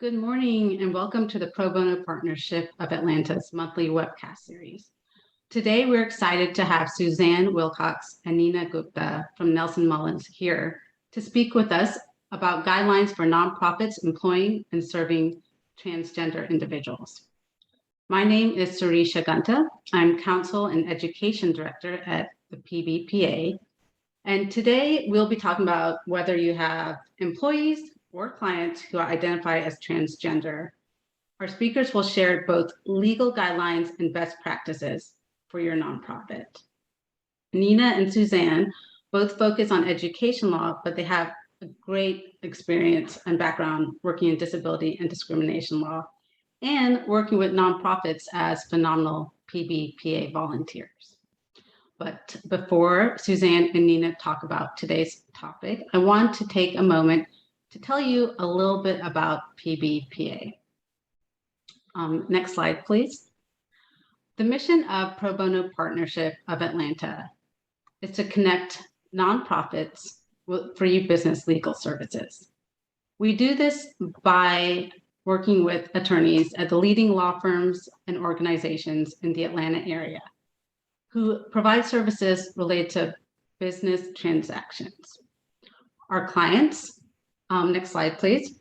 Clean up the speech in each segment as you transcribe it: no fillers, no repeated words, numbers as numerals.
Good morning and welcome to the Pro Bono Partnership of Atlanta's monthly webcast series. Today, we're excited to have Suzanne Wilcox and Nina Gupta from Nelson Mullins here to speak with us about guidelines for nonprofits employing and serving transgender individuals. My name is Surisha Ganta. I'm Counsel and Education Director at the PBPA. And today we'll be talking about whether you have employees or clients who identify as transgender. Our speakers will share both legal guidelines and best practices for your nonprofit. Nina and Suzanne both focus on education law, but they have a great experience and background working in disability and discrimination law and working with nonprofits as phenomenal PBPA volunteers. But before Suzanne and Nina talk about today's topic, I want to take a moment to tell you a little bit about PBPA. Next slide, please. The mission of Pro Bono Partnership of Atlanta is to connect nonprofits with free business legal services. We do this by working with attorneys at the leading law firms and organizations in the Atlanta area who provide services related to business transactions. Our clients, next slide, please,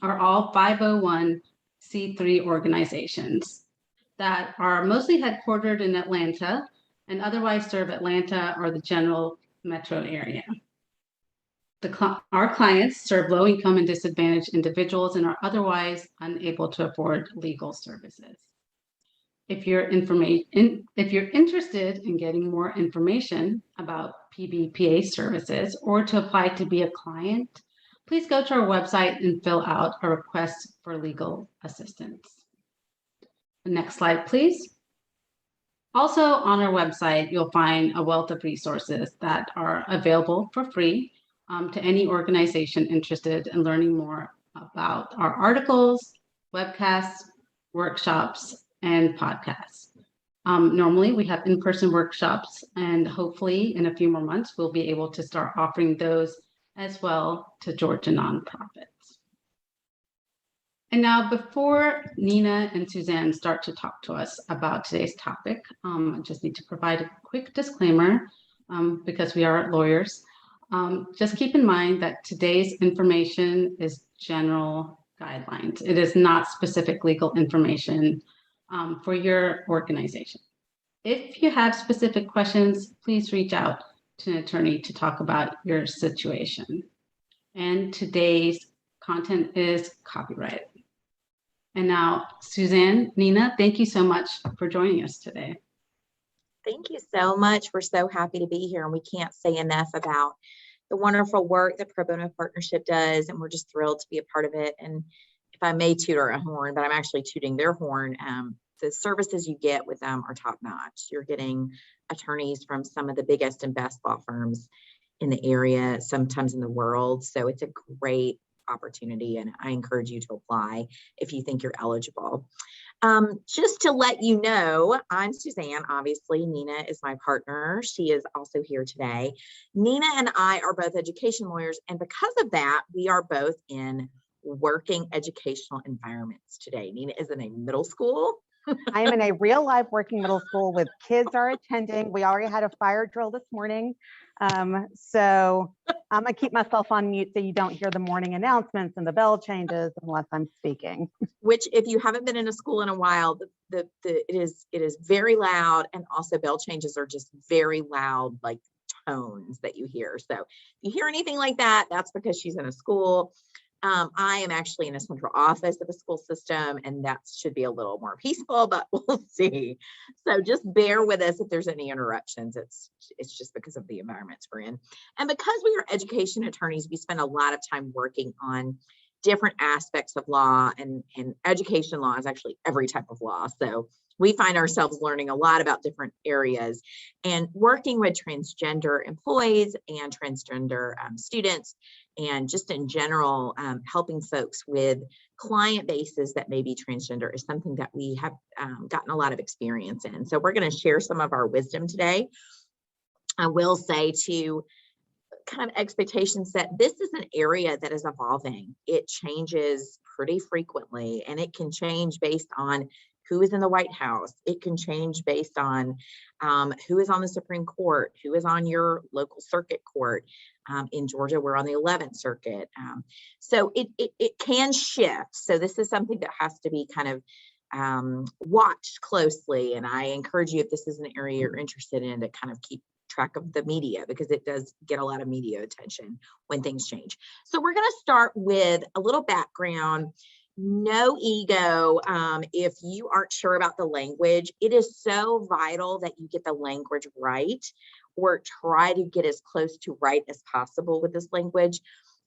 are all 501c3 organizations that are mostly headquartered in Atlanta and otherwise serve Atlanta or the general metro area. Our clients serve low-income and disadvantaged individuals and are otherwise unable to afford legal services. If you're interested in getting more information about PBPA services or to apply to be a client, please go to our website and fill out a request for legal assistance. The next slide, please. Also on our website, you'll find a wealth of resources that are available for free to any organization interested in learning more about our articles, webcasts, workshops, and podcasts. Normally we have in-person workshops, and hopefully in a few more months, we'll be able to start offering those as well to Georgia nonprofits. And now before Nina and Suzanne start to talk to us about today's topic, I just need to provide a quick disclaimer because we are lawyers. Just keep in mind that today's information is general guidelines. It is not specific legal information for your organization. If you have specific questions, please reach out to an attorney to talk about your situation. And today's content is copyrighted. And now, Suzanne, Nina, thank you so much for joining us today. Thank you so much. We're so happy to be here, and we can't say enough about the wonderful work that Pro Bono Partnership does, and we're just thrilled to be a part of it. And if I may toot our horn, but I'm actually tooting their horn, the services you get with them are top-notch. You're getting attorneys from some of the biggest and best law firms in the area, sometimes in the world. So it's a great opportunity, and I encourage you to apply if you think you're eligible. Just to let you know, I'm Suzanne. Obviously, Nina is my partner. She is also here today. Nina and I are both education lawyers, and because of that, we are both in working educational environments today. Nina is in a middle school. I am in a real life working middle school with kids are attending. We already had a fire drill this morning. So I'm gonna keep myself on mute so you don't hear the morning announcements and the bell changes unless I'm speaking. Which, if you haven't been in a school in a while, it is very loud, and also bell changes are just very loud, like tones that you hear. So if you hear anything like that, that's because she's in a school. I am actually in a central office of a school system, and that should be a little more peaceful, but we'll see. So just bear with us if there's any interruptions. It's just because of the environments we're in. And because we are education attorneys, we spend a lot of time working on different aspects of law, and education law is actually every type of law. So we find ourselves learning a lot about different areas and working with transgender employees and transgender students, and just in general, helping folks with client bases that may be transgender is something that we have gotten a lot of experience in. So we're going to share some of our wisdom today. I will say to kind of expectation set. This is an area that is evolving. It changes pretty frequently, and it can change based on who is in the White House. It can change based on who is on the Supreme Court, who is on your local circuit court. In Georgia, we're on the 11th Circuit. So it can shift. So this is something that has to be kind of watched closely. And I encourage you, if this is an area you're interested in, to kind of keep track of the media, because it does get a lot of media attention when things change. So we're going to start with a little background. No ego. If you aren't sure about the language, it is so vital that you get the language right, or try to get as close to right as possible with this language.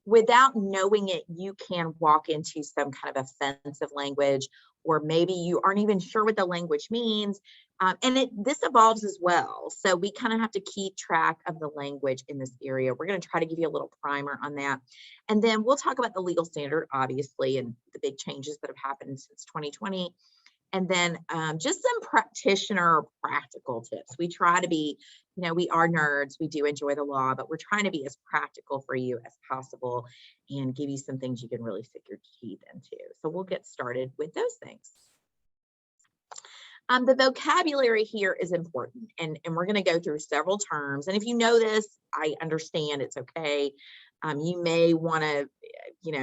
Without knowing it, you can walk into some kind of offensive language, or maybe you aren't even sure what the language means. And this evolves as well. So we kind of have to keep track of the language in this area. We're going to try to give you a little primer on that. And then we'll talk about the legal standard, obviously, and the big changes that have happened since 2020. And then just some practitioner practical tips. We try to be, we are nerds, we do enjoy the law, but we're trying to be as practical for you as possible and give you some things you can really sink your teeth into. So we'll get started with those things. The vocabulary here is important, and we're going to go through several terms. And if you know this, I understand, it's okay. You may want to,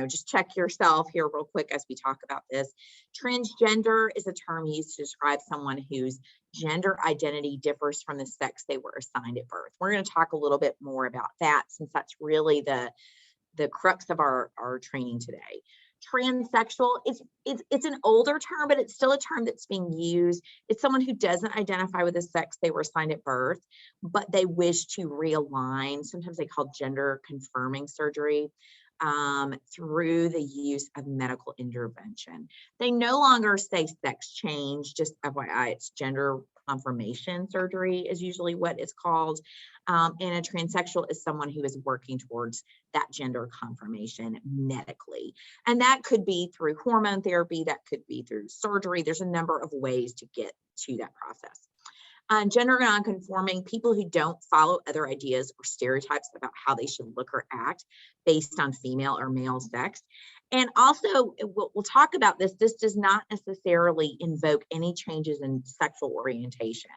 just check yourself here real quick as we talk about this. Transgender is a term used to describe someone whose gender identity differs from the sex they were assigned at birth. We're going to talk a little bit more about that, since that's really the crux of our training today. Transsexual, it's an older term, but it's still a term that's being used. It's someone who doesn't identify with the sex they were assigned at birth, but they wish to realign. Sometimes they call gender confirming surgery through the use of medical intervention. They no longer say sex change, just FYI, it's gender confirmation surgery is usually what it's called. And a transsexual is someone who is working towards that gender confirmation medically. And that could be through hormone therapy, that could be through surgery. There's a number of ways to get to that process. Gender nonconforming, people who don't follow other ideas or stereotypes about how they should look or act based on female or male sex. And also, we'll talk about this. This does not necessarily invoke any changes in sexual orientation.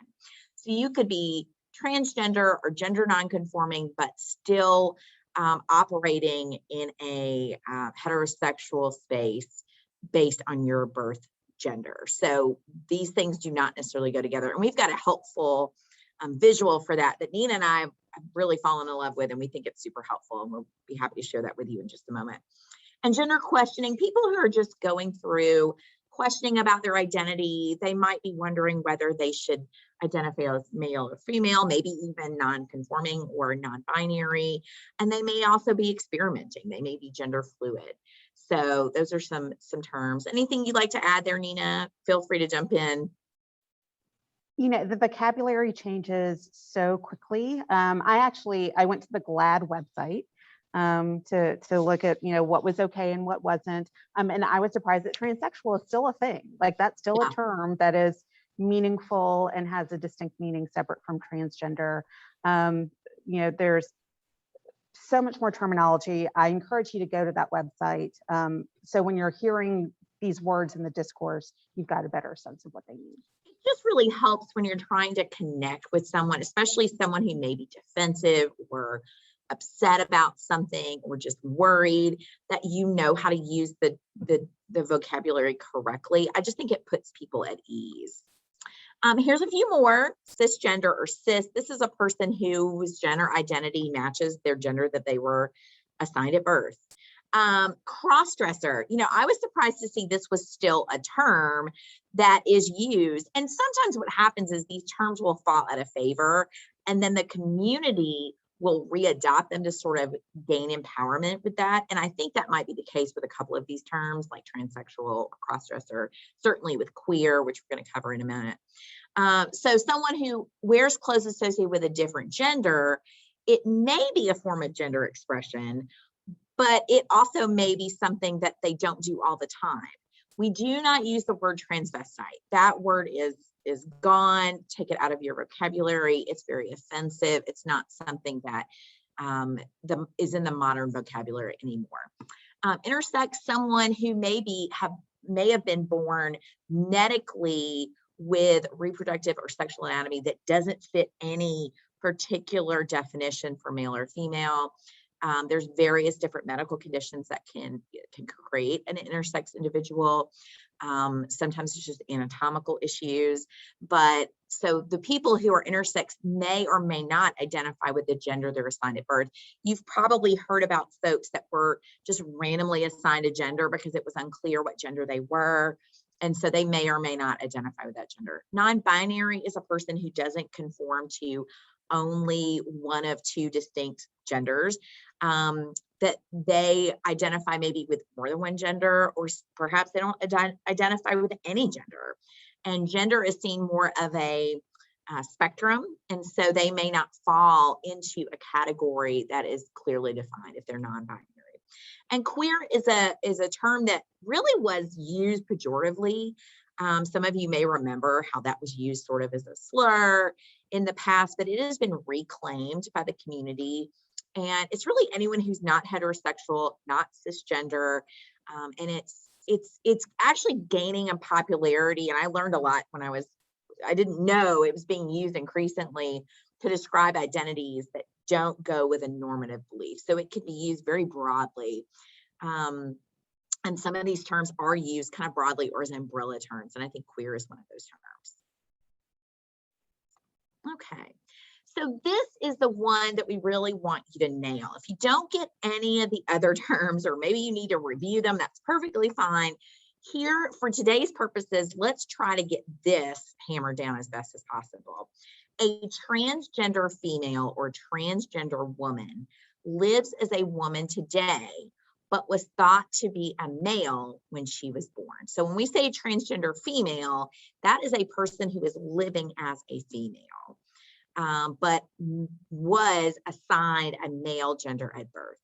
So you could be transgender or gender nonconforming, but still operating in a heterosexual space based on your birth gender. So these things do not necessarily go together. And we've got a helpful visual for that Nina and I have really fallen in love with, and we think it's super helpful. And we'll be happy to share that with you in just a moment. And gender questioning, people who are just going through questioning about their identity, they might be wondering whether they should identify as male or female, maybe even non-conforming or non-binary. And they may also be experimenting. They may be gender fluid. So those are some terms. Anything you'd like to add there, Nina? Feel free to jump in. The vocabulary changes so quickly. I went to the GLAD website to look at, what was okay and what wasn't. And I was surprised that transsexual is still a thing. Like, that's still a term that is meaningful and has a distinct meaning separate from transgender. There's so much more terminology. I encourage you to go to that website. So when you're hearing these words in the discourse, you've got a better sense of what they mean. It just really helps when you're trying to connect with someone, especially someone who may be defensive or upset about something or just worried, that you know how to use the vocabulary correctly. I just think it puts people at ease. Here's a few more. Cisgender or cis. This is a person whose gender identity matches their gender that they were assigned at birth. Crossdresser. I was surprised to see this was still a term that is used. And sometimes what happens is these terms will fall out of favor, and then the community will readopt them to sort of gain empowerment with that. And I think that might be the case with a couple of these terms, like transsexual, crossdresser, certainly with queer, which we're going to cover in a minute. So someone who wears clothes associated with a different gender, it may be a form of gender expression, but it also may be something that they don't do all the time. We do not use the word transvestite. That word is gone. Take it out of your vocabulary. It's very offensive. It's not something that is in the modern vocabulary anymore. Intersex, someone who may have been born medically with reproductive or sexual anatomy that doesn't fit any particular definition for male or female. There's various different medical conditions that can create an intersex individual. Sometimes it's just anatomical issues, but so the people who are intersex may or may not identify with the gender they're assigned at birth. You've probably heard about folks that were just randomly assigned a gender because it was unclear what gender they were. And so they may or may not identify with that gender. Non-binary is a person who doesn't conform to only one of two distinct genders, that they identify maybe with more than one gender, or perhaps they don't identify with any gender. And gender is seen more of a spectrum, and so they may not fall into a category that is clearly defined if they're non-binary. And queer is a term that really was used pejoratively. Some of you may remember how that was used sort of as a slur in the past, but it has been reclaimed by the community. And it's really anyone who's not heterosexual, not cisgender, and it's actually gaining in popularity. And I learned a lot when I didn't know it was being used increasingly to describe identities that don't go with a normative belief. So it could be used very broadly. And some of these terms are used kind of broadly or as umbrella terms. And I think queer is one of those terms. Okay. So this is the one that we really want you to nail. If you don't get any of the other terms, or maybe you need to review them, that's perfectly fine. Here, for today's purposes, let's try to get this hammered down as best as possible. A transgender female or transgender woman lives as a woman today, but was thought to be a male when she was born. So when we say transgender female, that is a person who is living as a female, but was assigned a male gender at birth.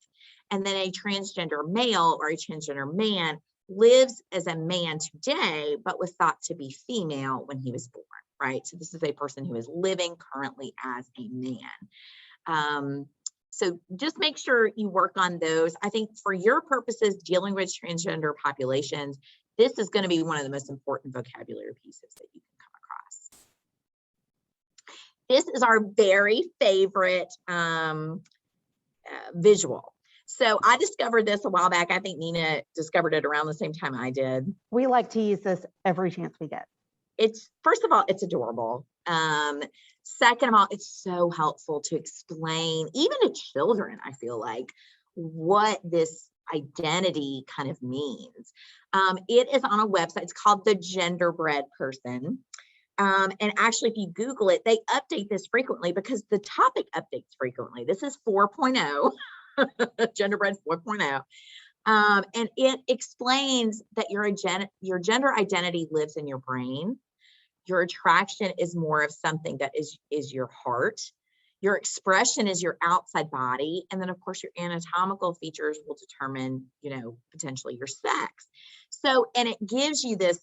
And then a transgender male or a transgender man lives as a man today, but was thought to be female when he was born, right? So this is a person who is living currently as a man. So just make sure you work on those. I think for your purposes, dealing with transgender populations, this is going to be one of the most important vocabulary pieces that you can come across. This is our very favorite visual. So I discovered this a while back. I think Nina discovered it around the same time I did. We like to use this every chance we get. First of all, it's adorable. Second of all, it's so helpful to explain, even to children, I feel like, what this identity kind of means. It is on a website. It's called The Genderbread Person. And actually, if you Google it, they update this frequently because the topic updates frequently. This is 4.0, Genderbread 4.0. And it explains that your gender identity lives in your brain. Your attraction is more of something that is your heart. Your expression is your outside body. And then, of course, your anatomical features will determine, potentially your sex. So, and it gives you this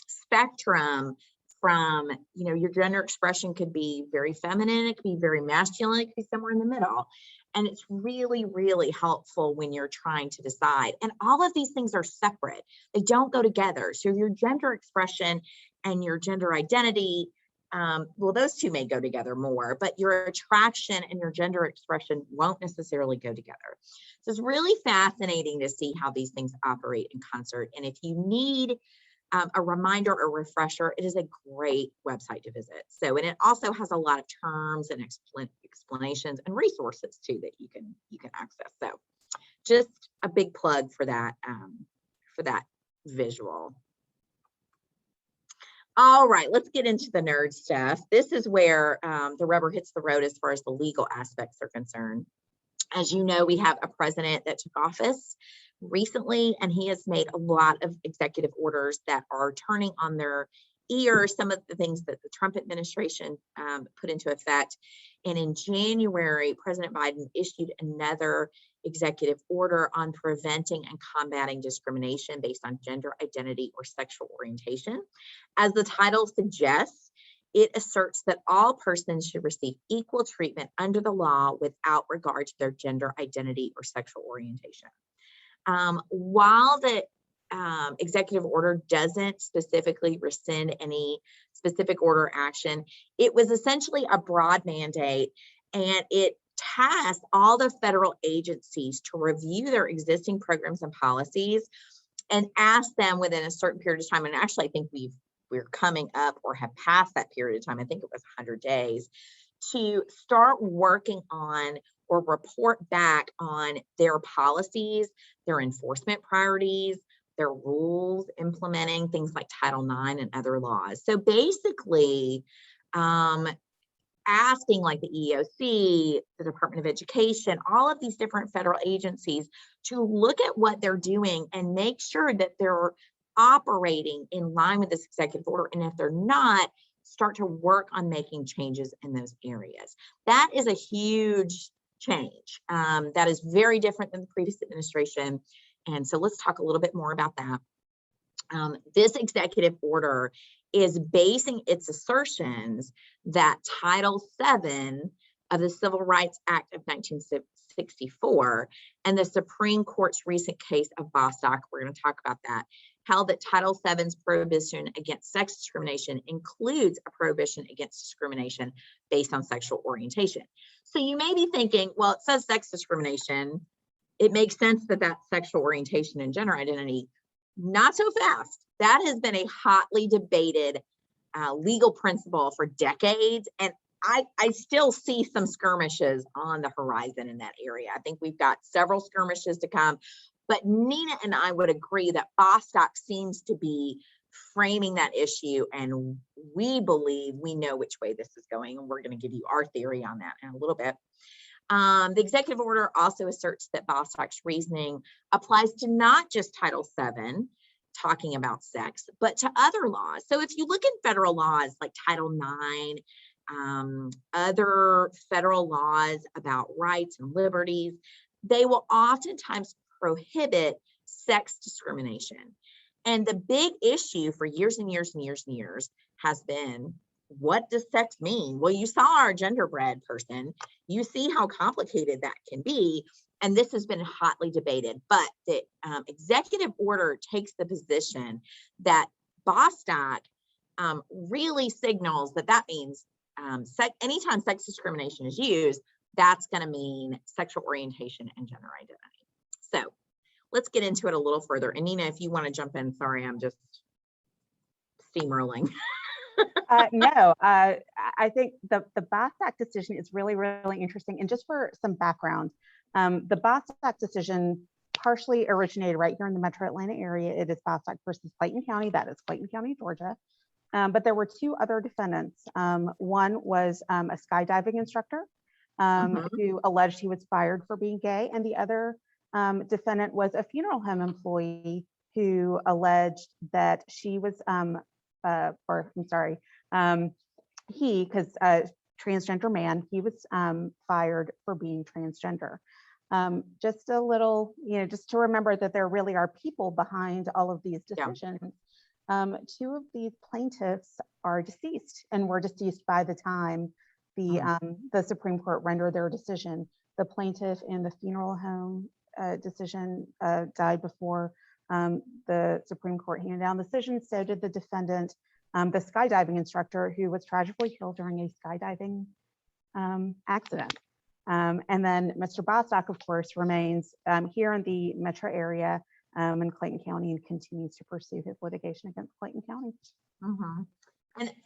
spectrum from, your gender expression could be very feminine, it could be very masculine, it could be somewhere in the middle. And it's really, really helpful when you're trying to decide. And all of these things are separate. They don't go together. So your gender expression and your gender identity, well, those two may go together more, but your attraction and your gender expression won't necessarily go together. So it's really fascinating to see how these things operate in concert. And if you need a reminder or refresher, it is a great website to visit. So, and it also has a lot of terms and explanations and resources too that you can access. So, just a big plug for that visual. All right, let's get into the nerd stuff. This is where the rubber hits the road as far as the legal aspects are concerned. As you know, we have a president that took office recently, and he has made a lot of executive orders that are turning on their ear some of the things that the Trump administration put into effect. And in January, President Biden issued another executive order on preventing and combating discrimination based on gender identity or sexual orientation. As the title suggests, it asserts that all persons should receive equal treatment under the law without regard to their gender identity or sexual orientation. While the executive order doesn't specifically rescind any specific order action, it was essentially a broad mandate, and it tasked all the federal agencies to review their existing programs and policies and ask them within a certain period of time. And actually, I think we're coming up or have passed that period of time. I think it was 100 days to start working on or report back on their policies, their enforcement priorities, their rules implementing things like Title IX and other laws. So basically, asking like the EEOC, the Department of Education, all of these different federal agencies to look at what they're doing and make sure that they're operating in line with this executive order. And if they're not, start to work on making changes in those areas. That is a huge change. That is very different than the previous administration. And so let's talk a little bit more about that. This executive order is basing its assertions that Title VII of the Civil Rights Act of 1964 and the Supreme Court's recent case of Bostock, we're going to talk about that, held that Title VII's prohibition against sex discrimination includes a prohibition against discrimination based on sexual orientation. So you may be thinking, well, it says sex discrimination. It makes sense that that's sexual orientation and gender identity. Not so fast. That has been a hotly debated legal principle for decades. And I still see some skirmishes on the horizon in that area. I think we've got several skirmishes to come. But Nina and I would agree that Bostock seems to be framing that issue. And we believe we know which way this is going. And we're going to give you our theory on that in a little bit. The executive order also asserts that Bostock's reasoning applies to not just Title VII, talking about sex, but to other laws. So if you look in federal laws like Title IX, other federal laws about rights and liberties, they will oftentimes prohibit sex discrimination. And the big issue for years and years and years and years has been, what does sex mean? Well, you saw our genderbread person. You see how complicated that can be. And this has been hotly debated. But the executive order takes the position that Bostock really signals that that means anytime sex discrimination is used, that's going to mean sexual orientation and gender identity. So let's get into it a little further. And Nina, if you want to jump in, sorry, I'm just steamrolling. No, I think the Bostock decision is really, really interesting. And just for some background, the Bostock decision partially originated right here in the Metro Atlanta area. It is Bostock versus Clayton County. That is Clayton County, Georgia. But there were two other defendants. One was a skydiving instructor who alleged he was fired for being gay. And the other defendant was a funeral home employee who alleged that she was, transgender man, he was fired for being transgender. Just a little, just to remember that there really are people behind all of these decisions. Yeah. Two of these plaintiffs are deceased and were deceased by the time the Supreme Court rendered their decision. The plaintiff in the funeral home decision died before the Supreme Court handed down the decision. So did the defendant, the skydiving instructor, who was tragically killed during a skydiving accident. And then Mr. Bostock, of course, remains here in the metro area in Clayton County and continues to pursue his litigation against Clayton County.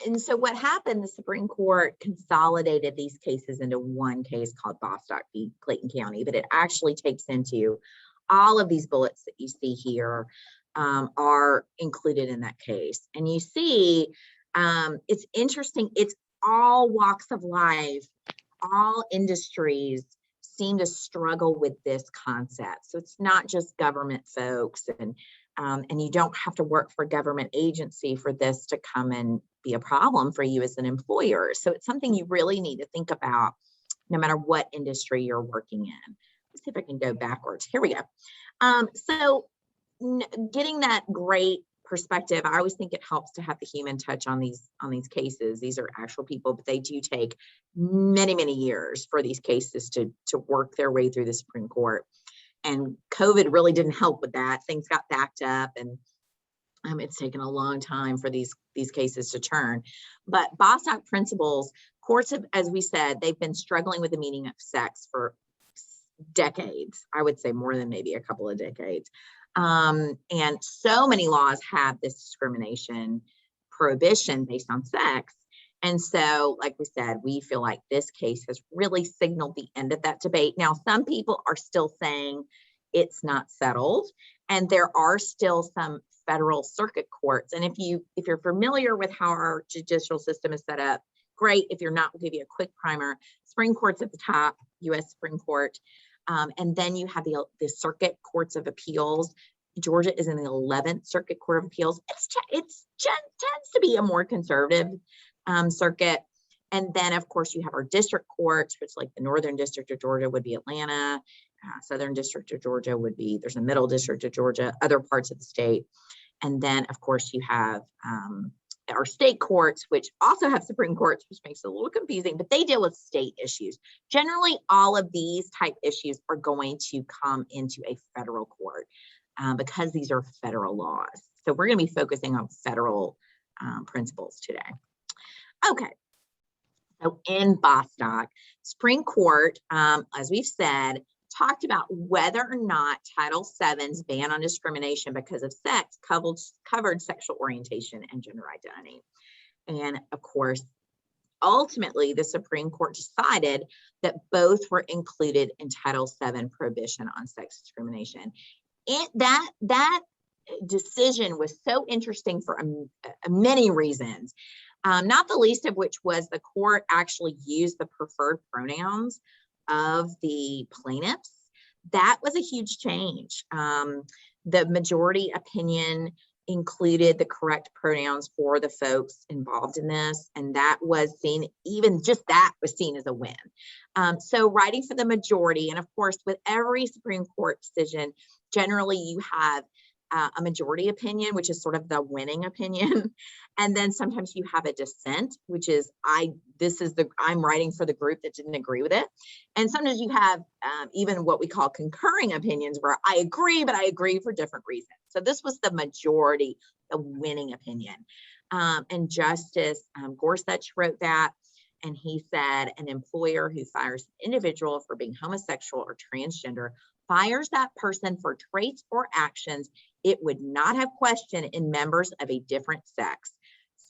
And so what happened, the Supreme Court consolidated these cases into one case called Bostock v. Clayton County, but it actually takes into all of these bullets that you see here are included in that case. And you see, it's interesting, it's all walks of life, all industries seem to struggle with this concept. So it's not just government folks, and you don't have to work for a government agency for this to come and be a problem for you as an employer. So it's something you really need to think about no matter what industry you're working in. Let's see if I can go backwards. Here we go. So getting that great perspective, I always think it helps to have the human touch on these cases. These are actual people, but they do take many, many years for these cases to work their way through the Supreme Court. And COVID really didn't help with that. Things got backed up, and it's taken a long time for these cases to turn. But Bostock principles, courts have, as we said, they've been struggling with the meaning of sex for decades. I would say more than maybe a couple of decades. And so many laws have this discrimination prohibition based on sex. And so, like we said, we feel like this case has really signaled the end of that debate. Now, some people are still saying it's not settled, and there are still some federal circuit courts. And if you're familiar with how our judicial system is set up, great. If you're not, we'll give you a quick primer. Supreme Court's at the top, U.S. Supreme Court. And then you have the circuit courts of appeals. Georgia is in the 11th Circuit Court of Appeals. It tends to be a more conservative circuit. And then, of course, you have our district courts, which, like the Northern District of Georgia would be Atlanta, Southern District of Georgia would be, there's a Middle District of Georgia, other parts of the state. And then, of course, you have our state courts, which also have Supreme Courts, which makes it a little confusing, but they deal with state issues. Generally, all of these type issues are going to come into a federal court because these are federal laws. So we're going to be focusing on federal principles today. Okay. So in Bostock, Supreme Court, as we've said, talked about whether or not Title VII's ban on discrimination because of sex covered sexual orientation and gender identity. And of course, ultimately, the Supreme Court decided that both were included in Title VII prohibition on sex discrimination. That decision was so interesting for many reasons, not the least of which was the court actually used the preferred pronouns of the plaintiffs. That was a huge change. The majority opinion included the correct pronouns for the folks involved in this, and that was seen, even just that was seen as a win. So writing for the majority, and of course, with every Supreme Court decision, generally you have a majority opinion, which is sort of the winning opinion. And then sometimes you have a dissent, which is I'm writing for the group that didn't agree with it. And sometimes you have even what we call concurring opinions, where I agree, but I agree for different reasons. So this was the majority, the winning opinion. And Justice Gorsuch wrote that. And he said, an employer who fires an individual for being homosexual or transgender fires that person for traits or actions it would not have questioned in members of a different sex.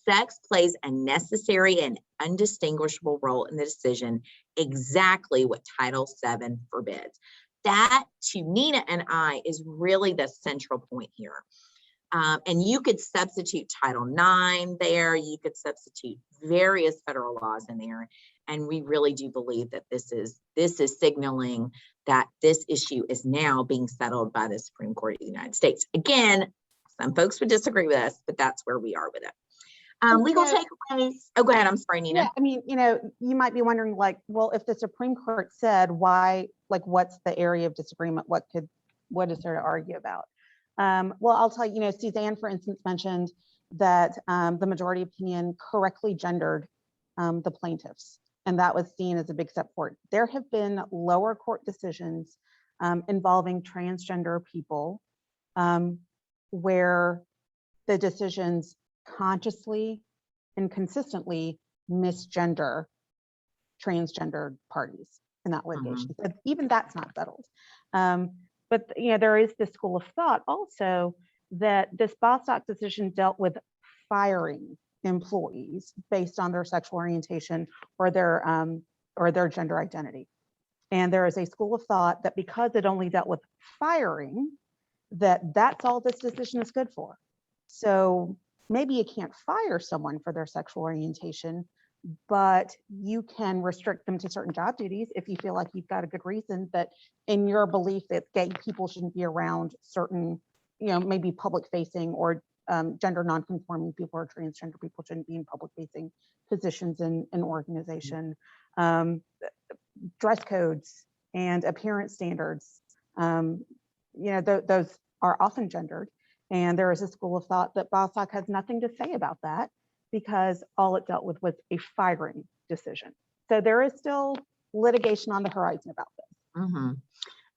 Sex plays a necessary and undistinguishable role in the decision, exactly what Title VII forbids. That, to Nina and I, is really the central point here. And you could substitute Title IX there, you could substitute various federal laws in there. And we really do believe that this is signaling that this issue is now being settled by the Supreme Court of the United States. Again, some folks would disagree with us, but that's where we are with it. Legal takeaways. Oh, go ahead. I'm sorry, Nina. Yeah, I mean, you might be wondering, like, well, if the Supreme Court said, why, like, what's the area of disagreement? What is there to argue about? Well, I'll tell you, Suzanne, for instance, mentioned that the majority opinion correctly gendered the plaintiffs, and that was seen as a big step forward. There have been lower court decisions involving transgender people where the decisions consciously and consistently misgender transgender parties in that litigation. So even that's not settled. But there is this school of thought also that this Bostock decision dealt with firing employees based on their sexual orientation or their gender identity. And there is a school of thought that because it only dealt with firing, that's all this decision is good for. So maybe you can't fire someone for their sexual orientation, but you can restrict them to certain job duties if you feel like you've got a good reason that in your belief that gay people shouldn't be around certain, maybe public facing or gender non-conforming people or transgender people shouldn't be in public facing positions in an organization. Dress codes and appearance standards, those are often gendered. And there is a school of thought that Bostock has nothing to say about that because all it dealt with was a firing decision. So there is still litigation on the horizon about this. Mhm.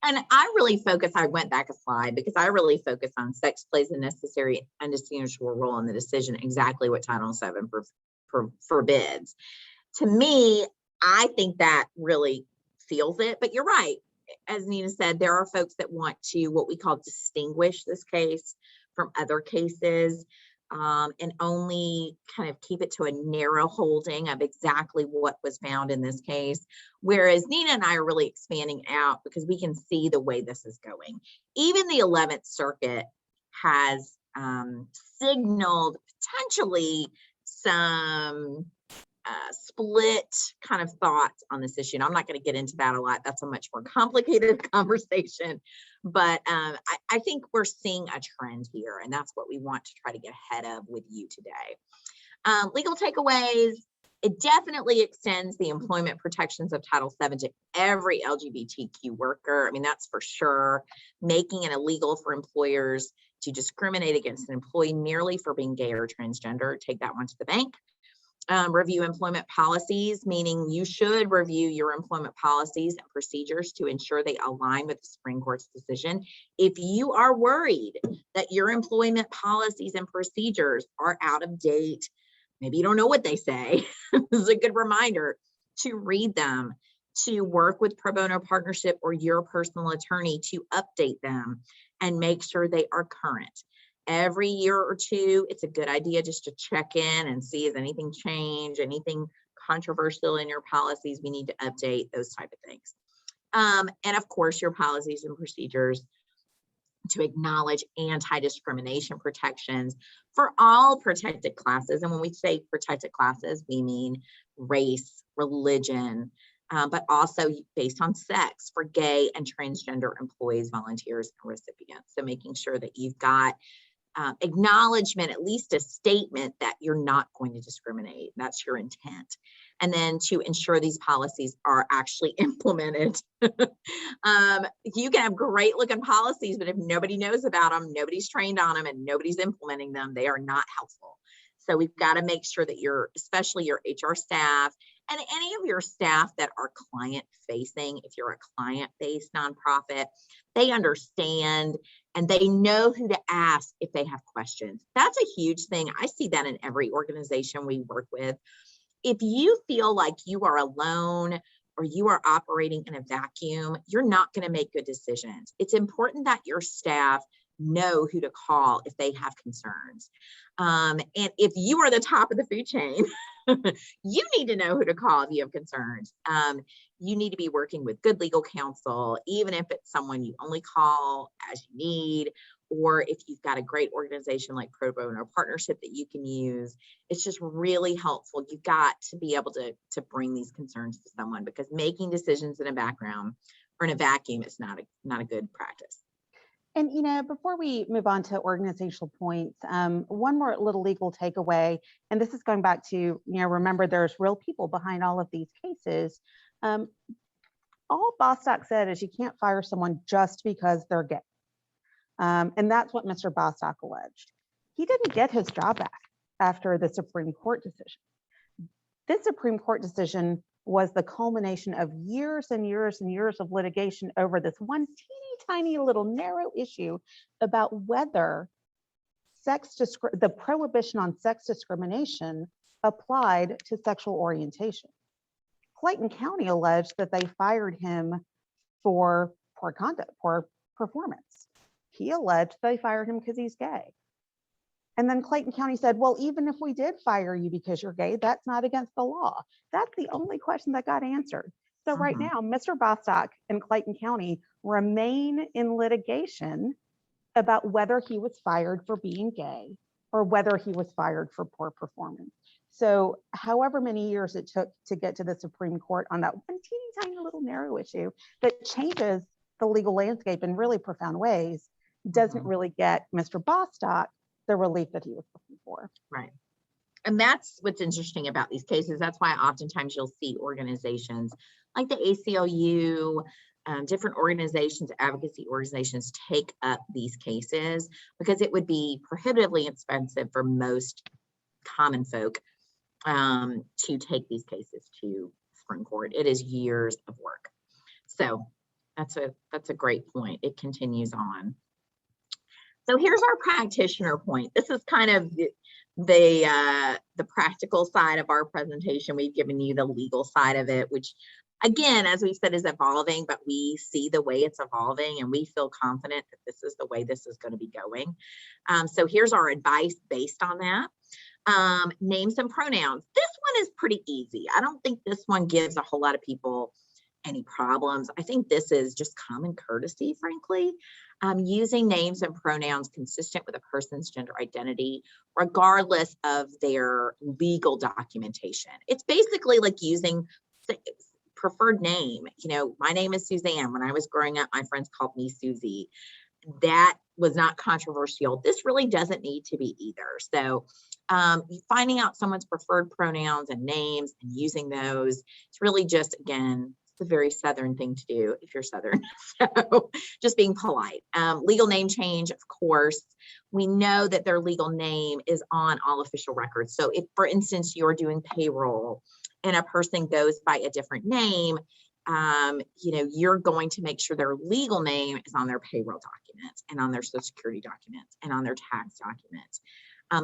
And I really focus, I went back a slide because I really focus on sex plays a necessary and indistinguishable role in the decision, exactly what Title VII forbids. To me, I think that really seals it, but you're right. As Nina said, there are folks that want to, what we call, distinguish this case from other cases, and only kind of keep it to a narrow holding of exactly what was found in this case. Whereas Nina and I are really expanding out because we can see the way this is going. Even the 11th Circuit has signaled potentially some split kind of thoughts on this issue. And I'm not going to get into that a lot. That's a much more complicated conversation. But I think we're seeing a trend here, and that's what we want to try to get ahead of with you today. Legal takeaways. It definitely extends the employment protections of Title VII to every LGBTQ worker. I mean, that's for sure. Making it illegal for employers to discriminate against an employee merely for being gay or transgender. Take that one to the bank. Review employment policies, meaning you should review your employment policies and procedures to ensure they align with the Supreme Court's decision. If you are worried that your employment policies and procedures are out of date, maybe you don't know what they say, this is a good reminder to read them, to work with Pro Bono Partnership or your personal attorney to update them and make sure they are current. Every year or two, it's a good idea just to check in and see, has anything changed, anything controversial in your policies we need to update, those type of things. And of course, your policies and procedures to acknowledge anti-discrimination protections for all protected classes. And when we say protected classes, we mean race, religion, but also based on sex for gay and transgender employees, volunteers, and recipients. So making sure that you've got acknowledgement, at least a statement that you're not going to discriminate. That's your intent. And then to ensure these policies are actually implemented. You can have great looking policies, but if nobody knows about them, nobody's trained on them, and nobody's implementing them, they are not helpful. So we've got to make sure that especially your HR staff and any of your staff that are client facing, if you're a client-based nonprofit, they understand and they know who to ask if they have questions. That's a huge thing. I see that in every organization we work with. If you feel like you are alone or you are operating in a vacuum, you're not going to make good decisions. It's important that your staff know who to call if they have concerns. And if you are the top of the food chain, you need to know who to call if you have concerns. You need to be working with good legal counsel, even if it's someone you only call as you need, or if you've got a great organization like Pro Bono Partnership that you can use. It's just really helpful. You've got to be able to bring these concerns to someone, because making decisions in a background or in a vacuum is not a good practice. And, before we move on to organizational points, one more little legal takeaway, and this is going back to, remember there's real people behind all of these cases. All Bostock said is you can't fire someone just because they're gay. And that's what Mr. Bostock alleged. He didn't get his job back after the Supreme Court decision. This Supreme Court decision was the culmination of years and years and years of litigation over this one teeny tiny little narrow issue about whether the prohibition on sex discrimination applied to sexual orientation. Clayton County alleged that they fired him for poor conduct, poor performance. He alleged they fired him because he's gay. And then Clayton County said, well, even if we did fire you because you're gay, that's not against the law. That's the only question that got answered. So right now, Mr. Bostock and Clayton County remain in litigation about whether he was fired for being gay or whether he was fired for poor performance. So however many years it took to get to the Supreme Court on that one teeny tiny little narrow issue that changes the legal landscape in really profound ways doesn't really get Mr. Bostock the relief that he was looking for. Right. And that's what's interesting about these cases. That's why oftentimes you'll see organizations like the ACLU, different organizations, advocacy organizations take up these cases because it would be prohibitively expensive for most common folk to take these cases to Supreme Court. It is years of work. So that's a great point. It continues on. So here's our practitioner point. This is kind of the practical side of our presentation. We've given you the legal side of it, which again, as we said, is evolving, but we see the way it's evolving and we feel confident that this is the way this is going to be going. So here's our advice based on that. Names and pronouns. This one is pretty easy. I don't think this one gives a whole lot of people any problems. I think this is just common courtesy, frankly. Using names and pronouns consistent with a person's gender identity, regardless of their legal documentation. It's basically like using preferred name. You know, my name is Suzanne. When I was growing up, my friends called me Susie. That was not controversial. This really doesn't need to be either. So finding out someone's preferred pronouns and names and using those, it's really just, again, it's a very Southern thing to do if you're Southern. So just being polite. Legal name change, of course. We know that their legal name is on all official records. So if, for instance, you're doing payroll and a person goes by a different name, you know, you're going to make sure their legal name is on their payroll documents and on their Social Security documents and on their tax documents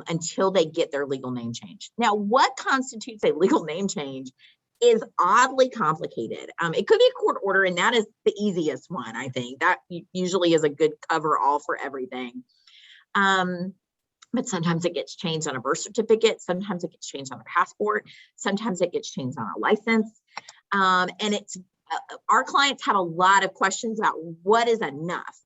until they get their legal name changed. Now, what constitutes a legal name change is oddly complicated. It could be a court order, and that is the easiest one, I think. That usually is a good cover all for everything. But sometimes it gets changed on a birth certificate. Sometimes it gets changed on a passport. Sometimes it gets changed on a license. And it's our clients have a lot of questions about what is enough.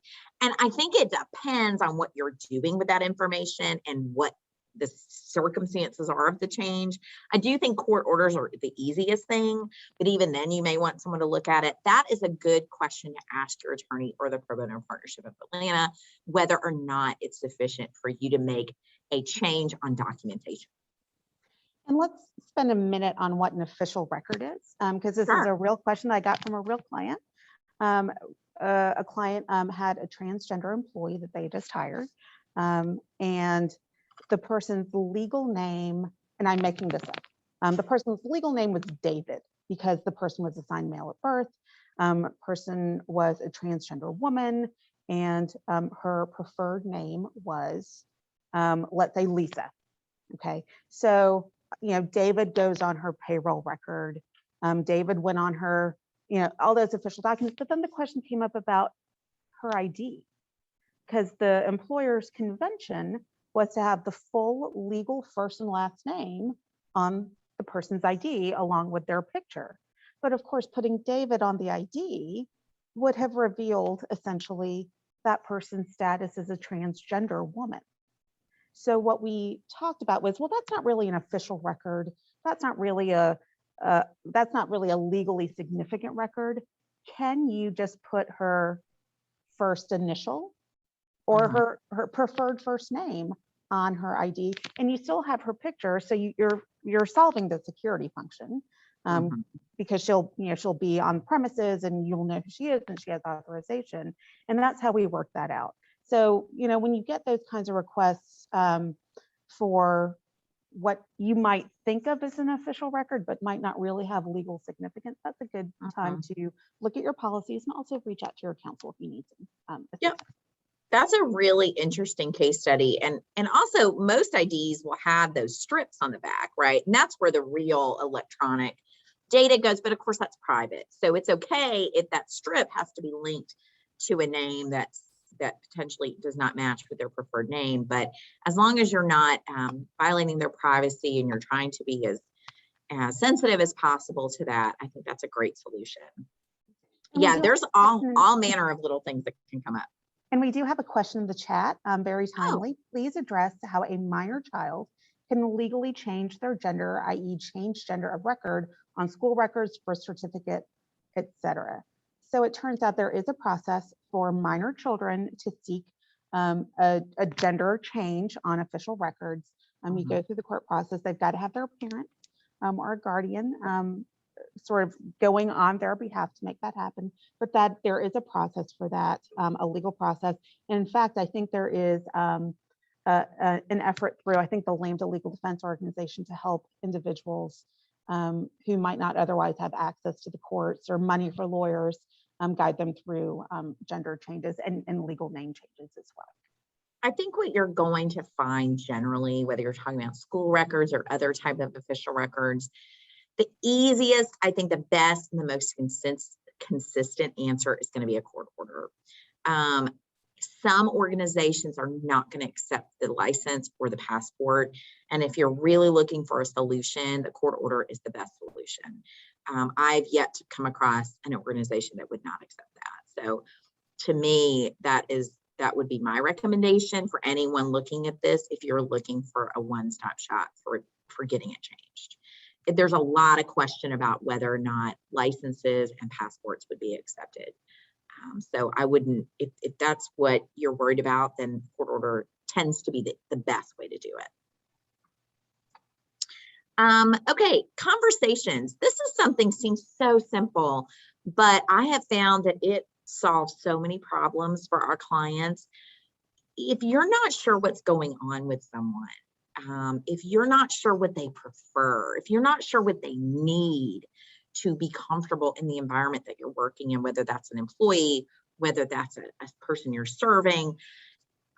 And I think it depends on what you're doing with that information and what the circumstances are of the change. I do think court orders are the easiest thing, but even then you may want someone to look at it. That is a good question to ask your attorney or the Pro Bono Partnership of Atlanta, whether or not it's sufficient for you to make a change on documentation. And let's spend a minute on what an official record is, because this is a real question I got from a real client. A client had a transgender employee that they just hired, and the person's legal name, and I'm making this up, the person's legal name was David because the person was assigned male at birth. Person was a transgender woman, and her preferred name was, let's say, Lisa. Okay, so you know, David goes on her payroll record. David went on her, you know, all those official documents. But then the question came up about her ID, because the employer's convention was to have the full legal first and last name on the person's ID along with their picture. But of course, putting David on the ID would have revealed essentially that person's status as a transgender woman. So what we talked about was, well, that's not really an official record. That's not really a legally significant record. Can you just put her first initial or her preferred first name on her ID, and you still have her picture? So you're solving the security function, because she'll be on premises and you'll know who she is and she has authorization, and that's how we work that out. So, you know, when you get those kinds of requests for what you might think of as an official record, but might not really have legal significance, that's a good time to look at your policies and also reach out to your counsel if you need some assistance. Yep. That's a really interesting case study. And also most IDs will have those strips on the back, right? And that's where the real electronic data goes. But of course, that's private. So it's okay if that strip has to be linked to a name that potentially does not match with their preferred name. But as long as you're not violating their privacy and you're trying to be as sensitive as possible to that, I think that's a great solution. Yeah, there's all manner of little things that can come up. And we do have a question in the chat, very timely. Please address how a minor child can legally change their gender, i.e. change gender of record on school records, birth certificate, etc. So it turns out there is a process for minor children to seek a gender change on official records. You go through the court process. They've got to have their parent or a guardian sort of going on their behalf to make that happen, but that there is a process for that, a legal process. And in fact, I think there is an effort through, I think, the Lambda Legal Defense Organization to help individuals who might not otherwise have access to the courts or money for lawyers, guide them through gender changes and legal name changes as well. I think what you're going to find generally, whether you're talking about school records or other type of official records, the easiest, I think the best and the most consistent answer is going to be a court order. Some organizations are not going to accept the license or the passport. And if you're really looking for a solution, the court order is the best solution. I've yet to come across an organization that would not accept that. So to me, that would be my recommendation for anyone looking at this if you're looking for a one-stop shop for getting it changed. There's a lot of question about whether or not licenses and passports would be accepted. So I wouldn't, if that's what you're worried about, then court order tends to be the best way to do it. Okay, conversations. This is something seems so simple, but I have found that it solves so many problems for our clients. If you're not sure what's going on with someone, if you're not sure what they prefer, if you're not sure what they need to be comfortable in the environment that you're working in, whether that's an employee, whether that's a person you're serving,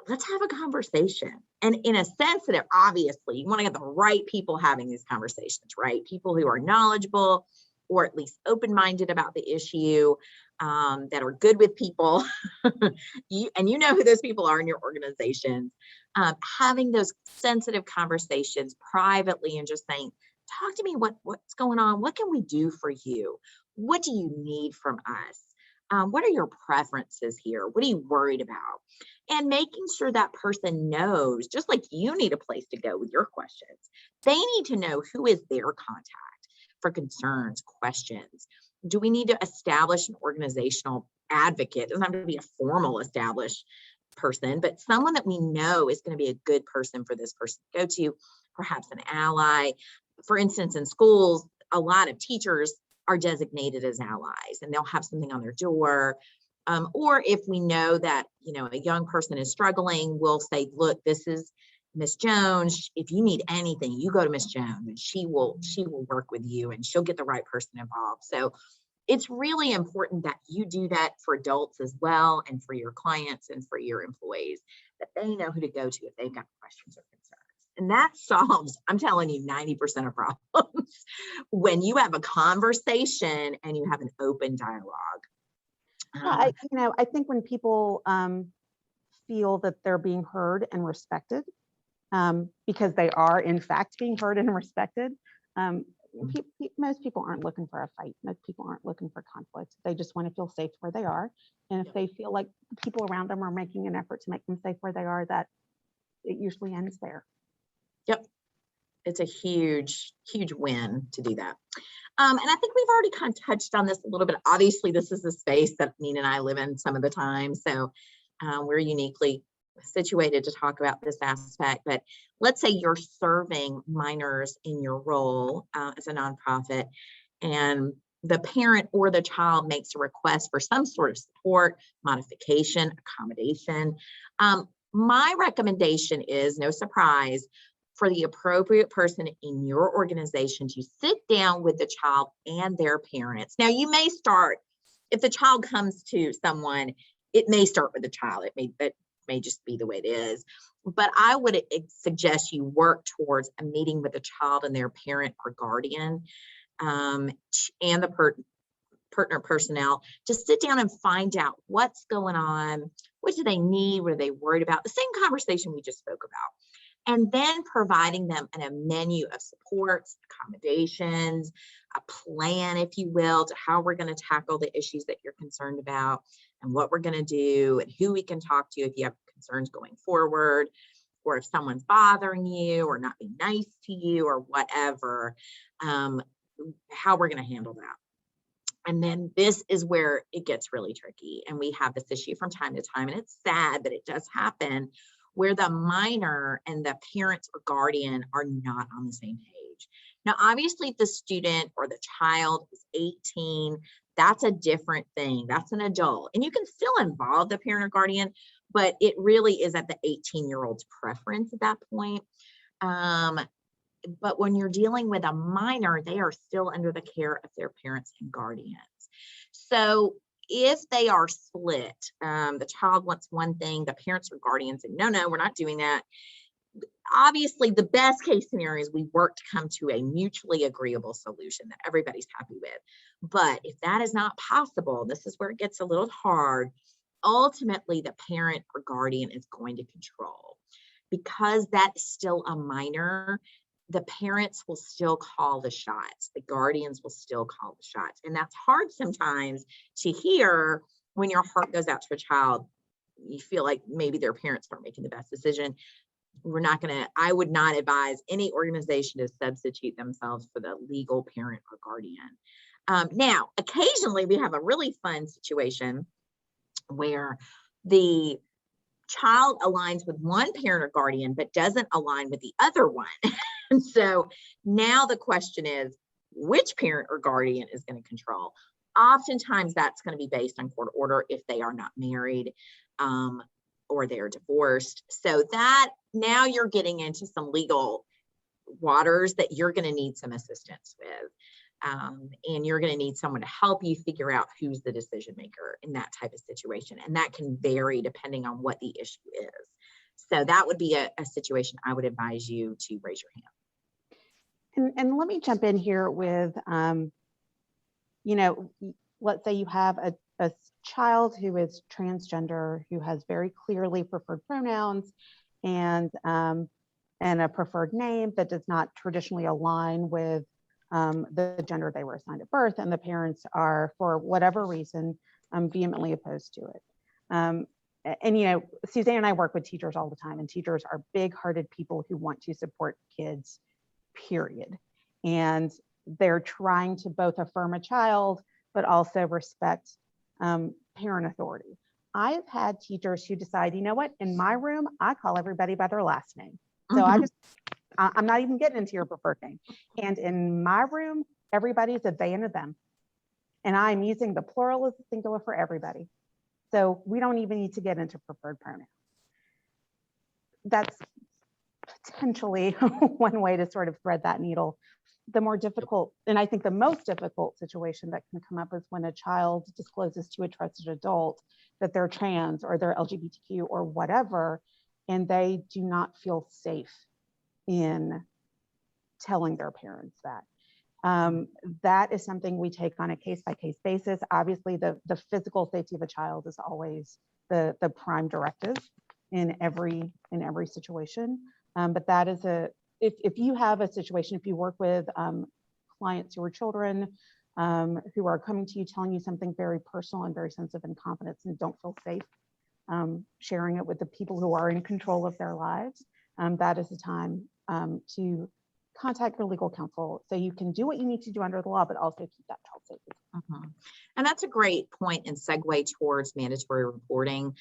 let's have a conversation. And in a sensitive, obviously, you want to get the right people having these conversations, right? People who are knowledgeable or at least open-minded about the issue, that are good with people. And you know who those people are in your organizations. Having those sensitive conversations privately and just saying, talk to me, what's going on? What can we do for you? What do you need from us? What are your preferences here? What are you worried about? And making sure that person knows, just like you need a place to go with your questions, they need to know who is their contact for concerns, questions. Do we need to establish an organizational advocate? It doesn't have to be a formal established person, but someone that we know is going to be a good person for this person to go to, perhaps an ally. For instance, in schools, a lot of teachers are designated as allies and they'll have something on their door. Or if we know that, a young person is struggling, we'll say, look, this is Miss Jones. If you need anything, you go to Miss Jones and she will work with you and she'll get the right person involved. So it's really important that you do that for adults as well, and for your clients and for your employees, that they know who to go to if they've got questions or concerns. And that solves, I'm telling you, 90% of problems when you have a conversation and you have an open dialogue. I think when people feel that they're being heard and respected, because they are in fact being heard and respected, most people aren't looking for a fight. Most people aren't looking for conflict. They just want to feel safe where they are. And if they feel like people around them are making an effort to make them safe where they are, that it usually ends there. Yep. It's a huge, huge win to do that. And I think we've already kind of touched on this a little bit. Obviously, this is the space that Nina and I live in some of the time. So we're uniquely situated to talk about this aspect. But let's say you're serving minors in your role as a nonprofit, and the parent or the child makes a request for some sort of support, modification, accommodation. My recommendation is, no surprise, for the appropriate person in your organization to sit down with the child and their parents. Now, you may start, if the child comes to someone, it may start with the child. That may just be the way it is. But I would suggest you work towards a meeting with the child and their parent or guardian, and the partner personnel, to sit down and find out what's going on, what do they need, what are they worried about, the same conversation we just spoke about. And then providing them a menu of supports, accommodations, a plan, if you will, to how we're going to tackle the issues that you're concerned about and what we're going to do and who we can talk to if you have concerns going forward, or if someone's bothering you or not being nice to you or whatever, how we're going to handle that. And then this is where it gets really tricky. And we have this issue from time to time, and it's sad, but it does happen, where the minor and the parents or guardian are not on the same page. Now, obviously, if the student or the child is 18, that's a different thing. That's an adult. And you can still involve the parent or guardian, but it really is at the 18-year-old's preference at that point. But when you're dealing with a minor, they are still under the care of their parents and guardians. So if they are split, the child wants one thing, the parents or guardians say, no, we're not doing that. Obviously, the best case scenario is we work to come to a mutually agreeable solution that everybody's happy with. But if that is not possible, this is where it gets a little hard. Ultimately, the parent or guardian is going to control. Because that is still a minor, the parents will still call the shots. The guardians will still call the shots. And that's hard sometimes to hear when your heart goes out to a child. You feel like maybe their parents aren't making the best decision. I would not advise any organization to substitute themselves for the legal parent or guardian. Now, occasionally we have a really fun situation where the child aligns with one parent or guardian, but doesn't align with the other one. And so now the question is, which parent or guardian is going to control? Oftentimes that's going to be based on court order if they are not married or they're divorced. So that now you're getting into some legal waters that you're going to need some assistance with. And you're going to need someone to help you figure out who's the decision maker in that type of situation. And that can vary depending on what the issue is. So that would be a situation I would advise you to raise your hand. And let me jump in here with, let's say you have a child who is transgender, who has very clearly preferred pronouns and a preferred name that does not traditionally align with the gender they were assigned at birth, and the parents are, for whatever reason, vehemently opposed to it. And Suzanne and I work with teachers all the time, and teachers are big-hearted people who want to support kids, period. And they're trying to both affirm a child, but also respect parent authority. I've had teachers who decide, you know what, in my room, I call everybody by their last name. So I'm not even getting into your preferred name. And in my room, everybody's a they and a them. And I'm using the plural as a singular for everybody. So we don't even need to get into preferred pronouns. That's potentially one way to sort of thread that needle. The more difficult, and I think the most difficult situation that can come up is when a child discloses to a trusted adult that they're trans or they're LGBTQ or whatever, and they do not feel safe in telling their parents that. That is something we take on a case-by-case basis. Obviously, the physical safety of a child is always the prime directive in every situation. But that is if you have a situation, if you work with clients who are children who are coming to you telling you something very personal and very sensitive in confidence and don't feel safe sharing it with the people who are in control of their lives, that is the time to contact your legal counsel so you can do what you need to do under the law, but also keep that child safe. And that's a great point and segue towards mandatory reporting.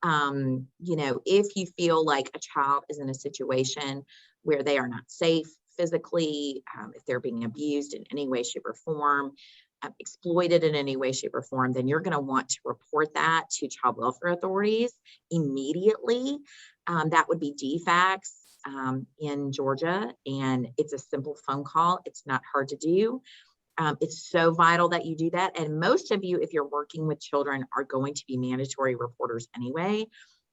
If you feel like a child is in a situation where they are not safe physically, if they're being abused in any way, shape, or form, exploited in any way, shape, or form, then you're going to want to report that to child welfare authorities immediately. That would be DFACS in Georgia, and it's a simple phone call. It's not hard to do. It's so vital that you do that. And most of you, if you're working with children, are going to be mandatory reporters anyway.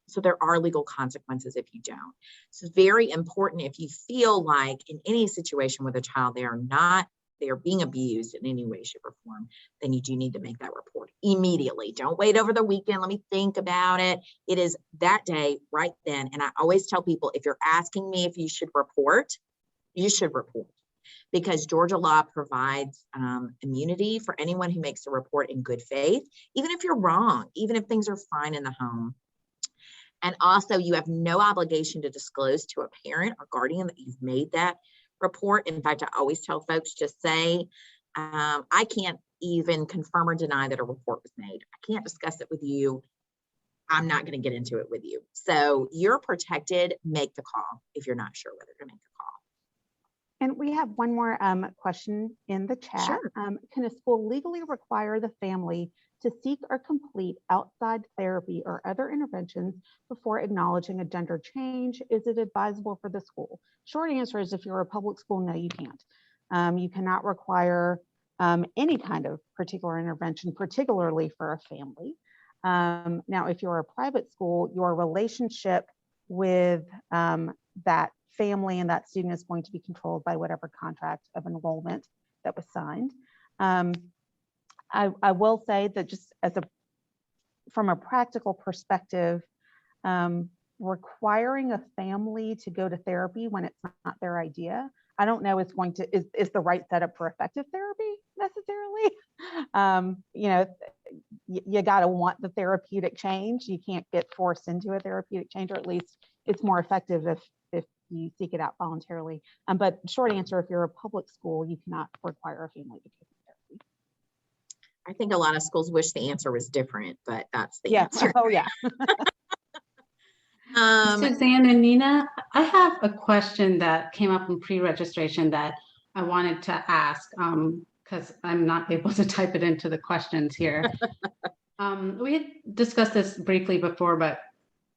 So there are legal consequences if you don't. So it's very important if you feel like in any situation with a child, they are being abused in any way, shape, or form, then you do need to make that report immediately. Don't wait over the weekend. Let me think about it. It is that day, right then. And I always tell people, if you're asking me if you should report, you should report. Because Georgia law provides immunity for anyone who makes a report in good faith, even if you're wrong, even if things are fine in the home. And also, you have no obligation to disclose to a parent or guardian that you've made that report. In fact, I always tell folks, just say, I can't even confirm or deny that a report was made. I can't discuss it with you. I'm not going to get into it with you. So you're protected. Make the call if you're not sure whether to make the call. And we have one more question in the chat. Sure. Can a school legally require the family to seek or complete outside therapy or other interventions before acknowledging a gender change? Is it advisable for the school? Short answer is, if you're a public school, no, you can't. You cannot require any kind of particular intervention, particularly for a family. Now, if you're a private school, your relationship with that family and that student is going to be controlled by whatever contract of enrollment that was signed. I will say that just from a practical perspective, requiring a family to go to therapy when it's not their idea, I don't know is the right setup for effective therapy necessarily. You got to want the therapeutic change. You can't get forced into a therapeutic change, or at least it's more effective if you seek it out voluntarily. But short answer, if you're a public school, you cannot require a family to go to therapy. I think a lot of schools wish the answer was different, but that's the Yeah. answer. Oh, yeah. Suzanne and Nina, I have a question that came up in pre-registration that I wanted to ask, because I'm not able to type it into the questions here. We had discussed this briefly before, but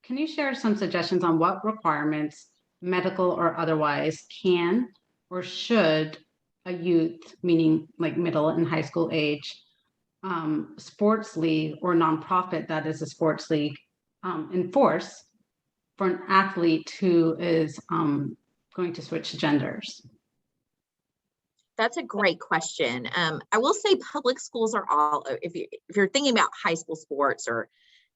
can you share some suggestions on what requirements, medical or otherwise, can or should a youth, meaning like middle and high school age, sports league or nonprofit that is a sports league, enforce for an athlete who is going to switch genders? That's a great question. I will say public schools are all, if you're thinking about high school sports or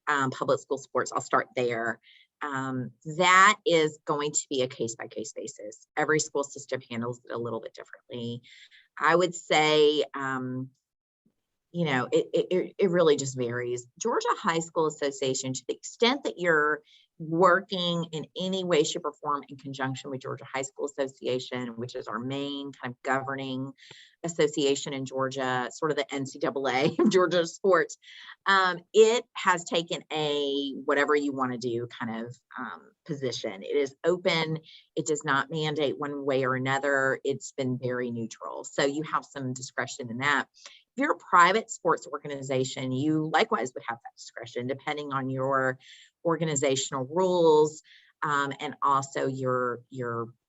public school sports, I'll start there. That is going to be a case-by-case basis. Every school system handles it a little bit differently. I would say, it really just varies. Georgia High School Association, to the extent that you're working in any way, shape, or form in conjunction with Georgia High School Association, which is our main kind of governing association in Georgia, sort of the NCAA of Georgia sports, it has taken a whatever you want to do kind of position. It is open. It does not mandate one way or another. It's been very neutral. So you have some discretion in that. If you're a private sports organization, you likewise would have that discretion depending on your organizational rules, and also your,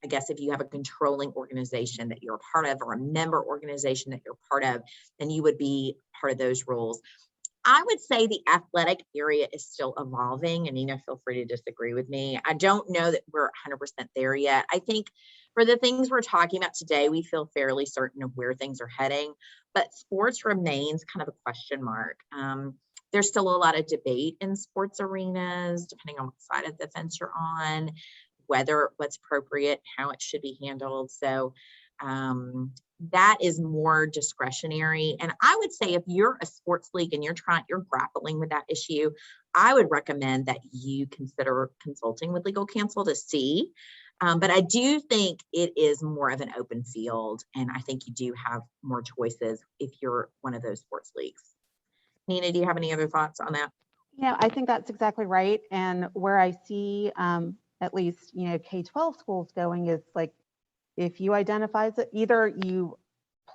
I guess if you have a controlling organization that you're a part of, or a member organization that you're part of, then you would be part of those rules. I would say the athletic area is still evolving, and Nina, feel free to disagree with me. I don't know that we're 100% there yet. I think for the things we're talking about today, we feel fairly certain of where things are heading, but sports remains kind of a question mark. There's still a lot of debate in sports arenas, depending on what side of the fence you're on, whether what's appropriate, how it should be handled. So that is more discretionary. And I would say if you're a sports league and you're grappling with that issue, I would recommend that you consider consulting with legal counsel to see. But I do think it is more of an open field, and I think you do have more choices if you're one of those sports leagues. Nina, do you have any other thoughts on that? Yeah, I think that's exactly right. And where I see at least, K-12 schools going is like, if you identify as either you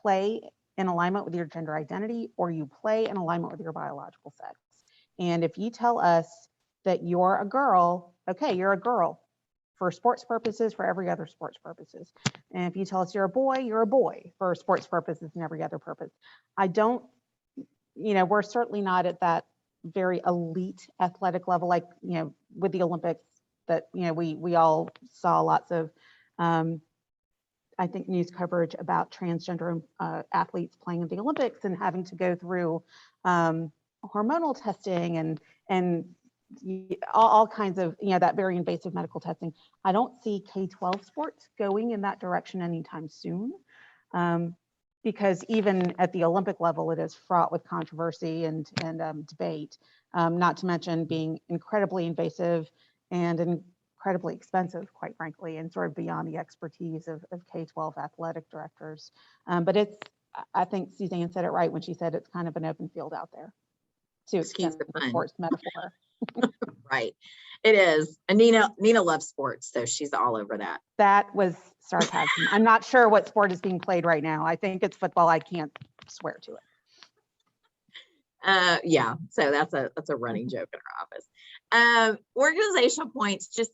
play in alignment with your gender identity or you play in alignment with your biological sex. And if you tell us that you're a girl, okay, you're a girl for sports purposes, for every other sports purposes. And if you tell us you're a boy for sports purposes and every other purpose. We're certainly not at that very elite athletic level, like, with the Olympics that, we all saw lots of, I think, news coverage about transgender athletes playing in the Olympics and having to go through hormonal testing and all kinds of, that very invasive medical testing. I don't see K-12 sports going in that direction anytime soon. Because even at the Olympic level, it is fraught with controversy and debate, not to mention being incredibly invasive and incredibly expensive, quite frankly, and sort of beyond the expertise of K-12 athletic directors. But I think Suzanne said it right when she said it's kind of an open field out there. To Excuse the pun. sports metaphor. Right. It is. And Nina loves sports, so she's all over that. That was sarcasm. I'm not sure what sport is being played right now. I think it's football. I can't swear to it. Yeah, so that's a running joke in our office. Organizational points, just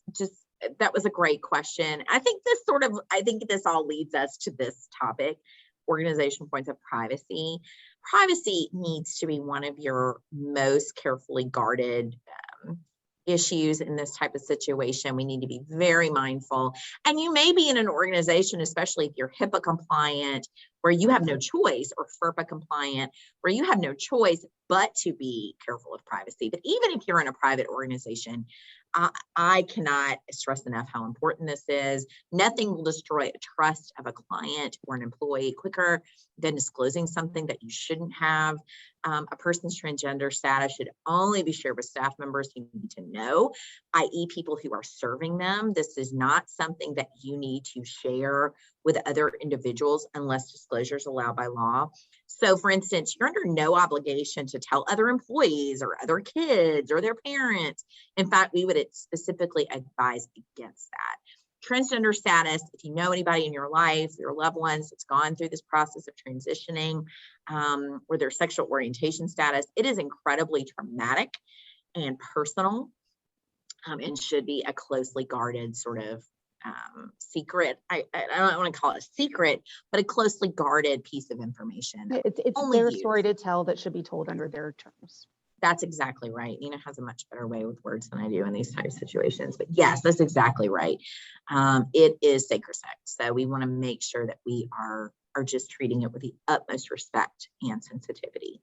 that was a great question. I think this all leads us to this topic, organizational points of privacy. Privacy needs to be one of your most carefully guarded issues in this type of situation. We need to be very mindful. And you may be in an organization, especially if you're HIPAA compliant, where you have no choice, or FERPA compliant, where you have no choice but to be careful of privacy. But even if you're in a private organization, I cannot stress enough how important this is. Nothing will destroy a trust of a client or an employee quicker than disclosing something that you shouldn't have. A person's transgender status should only be shared with staff members who need to know, i.e. people who are serving them. This is not something that you need to share with other individuals unless disclosure is allowed by law. So for instance, you're under no obligation to tell other employees or other kids or their parents. In fact, we would specifically advise against that. Transgender status, if you know anybody in your life, your loved ones that's gone through this process of transitioning, or their sexual orientation status, it is incredibly traumatic and personal, and should be a closely guarded sort of secret. I don't want to call it a secret, but a closely guarded piece of information. It's their story to tell that should be told under their terms. That's exactly right. Nina has a much better way with words than I do in these type of situations. But yes, that's exactly right. It is sacrosanct. So we want to make sure that we are just treating it with the utmost respect and sensitivity.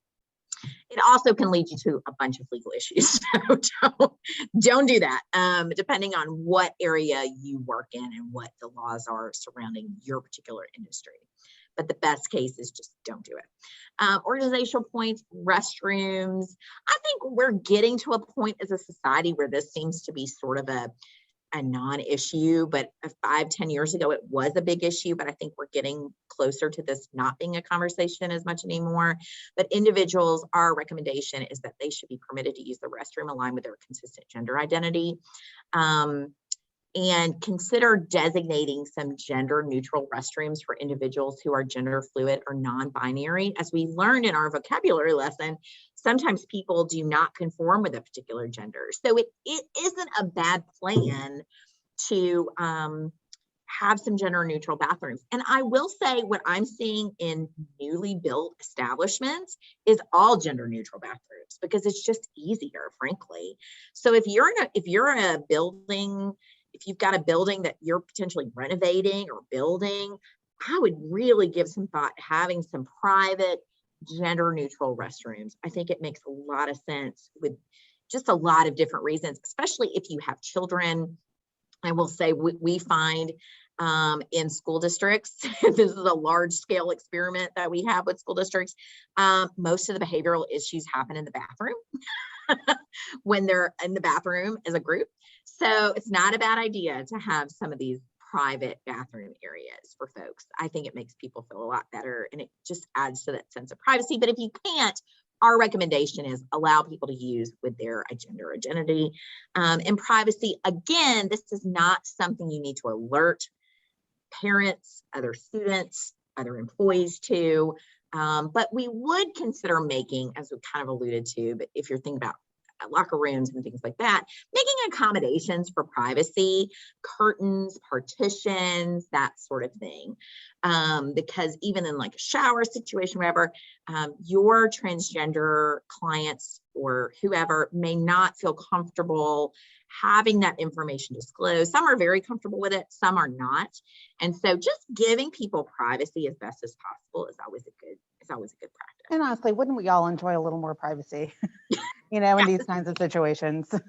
It also can lead you to a bunch of legal issues. So don't do that, depending on what area you work in and what the laws are surrounding your particular industry. But the best case is just don't do it. Organizational points, restrooms. I think we're getting to a point as a society where this seems to be sort of a non-issue, but 5-10 years ago, it was a big issue, but I think we're getting closer to this not being a conversation as much anymore. But individuals, our recommendation is that they should be permitted to use the restroom aligned with their consistent gender identity. And consider designating some gender neutral restrooms for individuals who are gender fluid or non-binary. As we learned in our vocabulary lesson, sometimes people do not conform with a particular gender. So it isn't a bad plan to have some gender neutral bathrooms. And I will say what I'm seeing in newly built establishments is all gender neutral bathrooms, because it's just easier, frankly. So if you're in a building, if you've got a building that you're potentially renovating or building, I would really give some thought to having some private gender neutral restrooms. I think it makes a lot of sense with just a lot of different reasons, especially if you have children. I will say we find in school districts, this is a large scale experiment that we have with school districts, most of the behavioral issues happen in the bathroom when they're in the bathroom as a group. So it's not a bad idea to have some of these private bathroom areas for folks. I think it makes people feel a lot better, and it just adds to that sense of privacy. But if you can't, our recommendation is allow people to use with their gender identity. And privacy, again, this is not something you need to alert parents, other students, other employees to, but we would consider making, as we kind of alluded to, but if you're thinking about locker rooms and things like that, making accommodations for privacy, curtains, partitions, that sort of thing. Because even in like a shower situation, whatever, your transgender clients or whoever may not feel comfortable having that information disclosed. Some are very comfortable with it, some are not. And so just giving people privacy as best as possible is always a good practice. And honestly, wouldn't we all enjoy a little more privacy, in these kinds of situations? Maybe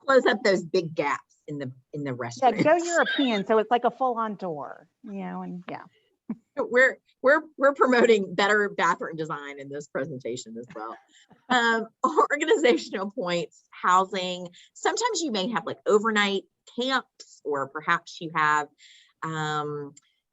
close up those big gaps in the restroom. Yeah, go European, so it's like a full-on door, and yeah. We're promoting better bathroom design in this presentation as well. Organizational points, housing. Sometimes you may have like overnight camps, or perhaps you have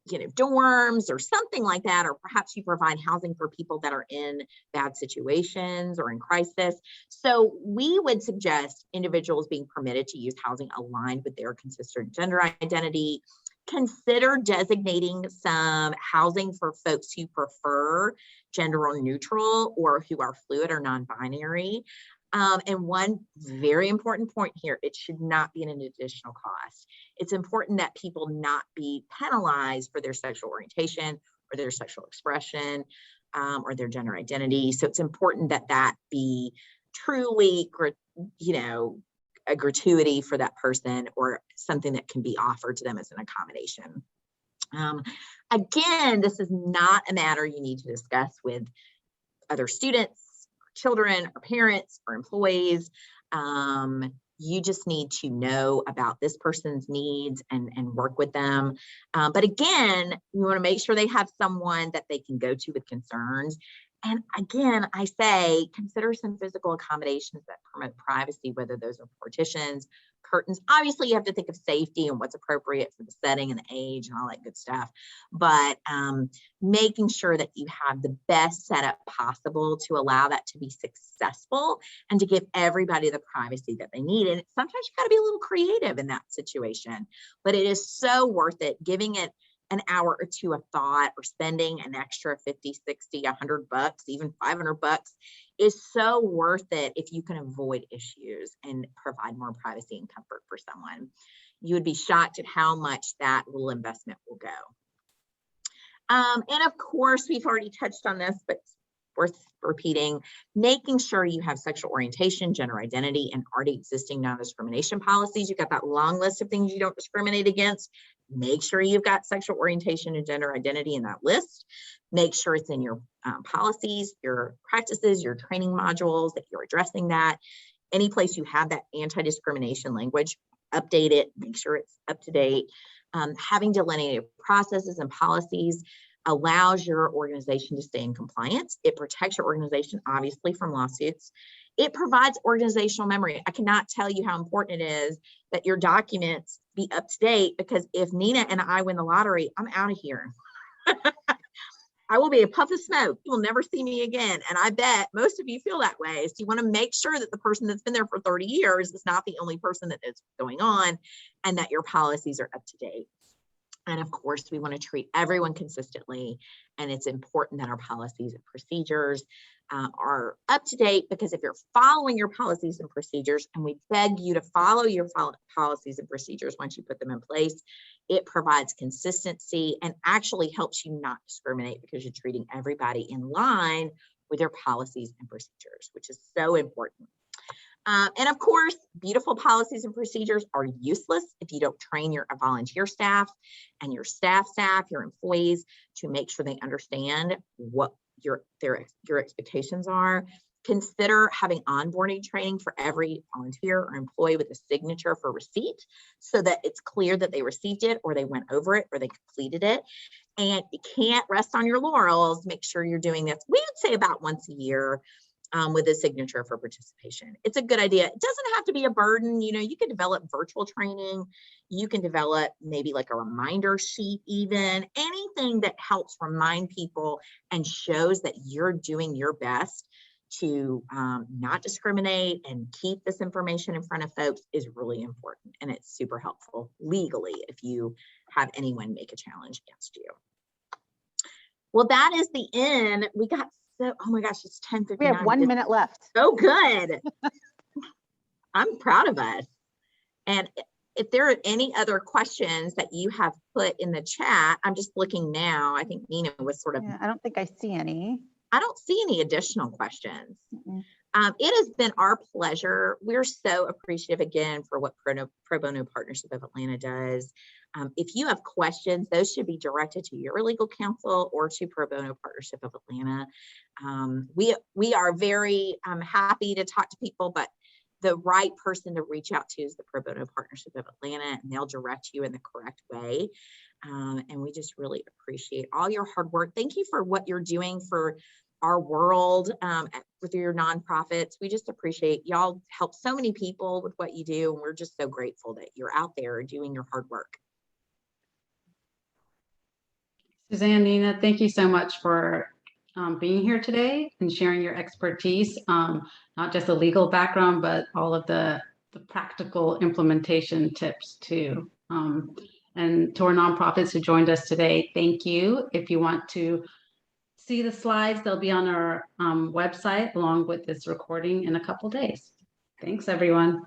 dorms or something like that, or perhaps you provide housing for people that are in bad situations or in crisis. So we would suggest individuals being permitted to use housing aligned with their consistent gender identity. Consider designating some housing for folks who prefer gender neutral or who are fluid or non-binary. And one very important point here, it should not be an additional cost. It's important that people not be penalized for their sexual orientation or their sexual expression or their gender identity. So it's important that that be truly, a gratuity for that person or something that can be offered to them as an accommodation. Again, this is not a matter you need to discuss with other students, children, or parents, or employees. You just need to know about this person's needs and work with them. But again, you want to make sure they have someone that they can go to with concerns. And again, I say, consider some physical accommodations that promote privacy, whether those are partitions, curtains. Obviously, you have to think of safety and what's appropriate for the setting and the age and all that good stuff. But making sure that you have the best setup possible to allow that to be successful and to give everybody the privacy that they need. And sometimes you got to be a little creative in that situation, but it is so worth it. Giving it an hour or two of thought or spending an extra 50, 60, $100, even $500 is so worth it if you can avoid issues and provide more privacy and comfort for someone. You would be shocked at how much that little investment will go. And of course, we've already touched on this, but it's worth repeating, making sure you have sexual orientation, gender identity, and already existing non-discrimination policies. You've got that long list of things you don't discriminate against. Make sure you've got sexual orientation and gender identity in that list. Make sure it's in your policies, your practices, your training modules, that you're addressing that. Any place you have that anti-discrimination language, update it, make sure it's up to date. Having delineated processes and policies allows your organization to stay in compliance. It protects your organization, obviously, from lawsuits. It provides organizational memory. I cannot tell you how important it is that your documents be up to date, because if Nina and I win the lottery, I'm out of here. I will be a puff of smoke. You will never see me again. And I bet most of you feel that way. So you want to make sure that the person that's been there for 30 years is not the only person that is going on, and that your policies are up to date. And of course, we want to treat everyone consistently. And it's important that our policies and procedures are up to date, because if you're following your policies and procedures, and we beg you to follow your policies and procedures once you put them in place, it provides consistency and actually helps you not discriminate, because you're treating everybody in line with your policies and procedures, which is so important. And of course, beautiful policies and procedures are useless if you don't train your volunteer staff and your staff, your employees, to make sure they understand what your expectations are. Consider having onboarding training for every volunteer or employee with a signature for receipt, so that it's clear that they received it, or they went over it, or they completed it. And you can't rest on your laurels. Make sure you're doing this, we would say, about once a year. With a signature for participation. It's a good idea. It doesn't have to be a burden. You can develop virtual training. You can develop maybe like a reminder sheet, even anything that helps remind people and shows that you're doing your best to not discriminate and keep this information in front of folks is really important. And it's super helpful legally if you have anyone make a challenge against you. Well, that is the end. We got oh my gosh, it's 10:59. We have 1 minute left. Oh, good. I'm proud of us. And if there are any other questions that you have put in the chat, I'm just looking now. I think Nina was sort of. Yeah, I don't think I see any. I don't see any additional questions. Mm-mm. It has been our pleasure. We're so appreciative again for what Pro Bono Partnership of Atlanta does. If you have questions, those should be directed to your legal counsel or to Pro Bono Partnership of Atlanta. We are very happy to talk to people, but the right person to reach out to is the Pro Bono Partnership of Atlanta, and they'll direct you in the correct way. And we just really appreciate all your hard work. Thank you for what you're doing for our world with your nonprofits. We just appreciate y'all help so many people with what you do. And we're just so grateful that you're out there doing your hard work. Suzanne, Nina, thank you so much for being here today and sharing your expertise, not just the legal background, but all of the practical implementation tips too. And to our nonprofits who joined us today, thank you. If you want to see the slides, they'll be on our website along with this recording in a couple days. Thanks, everyone.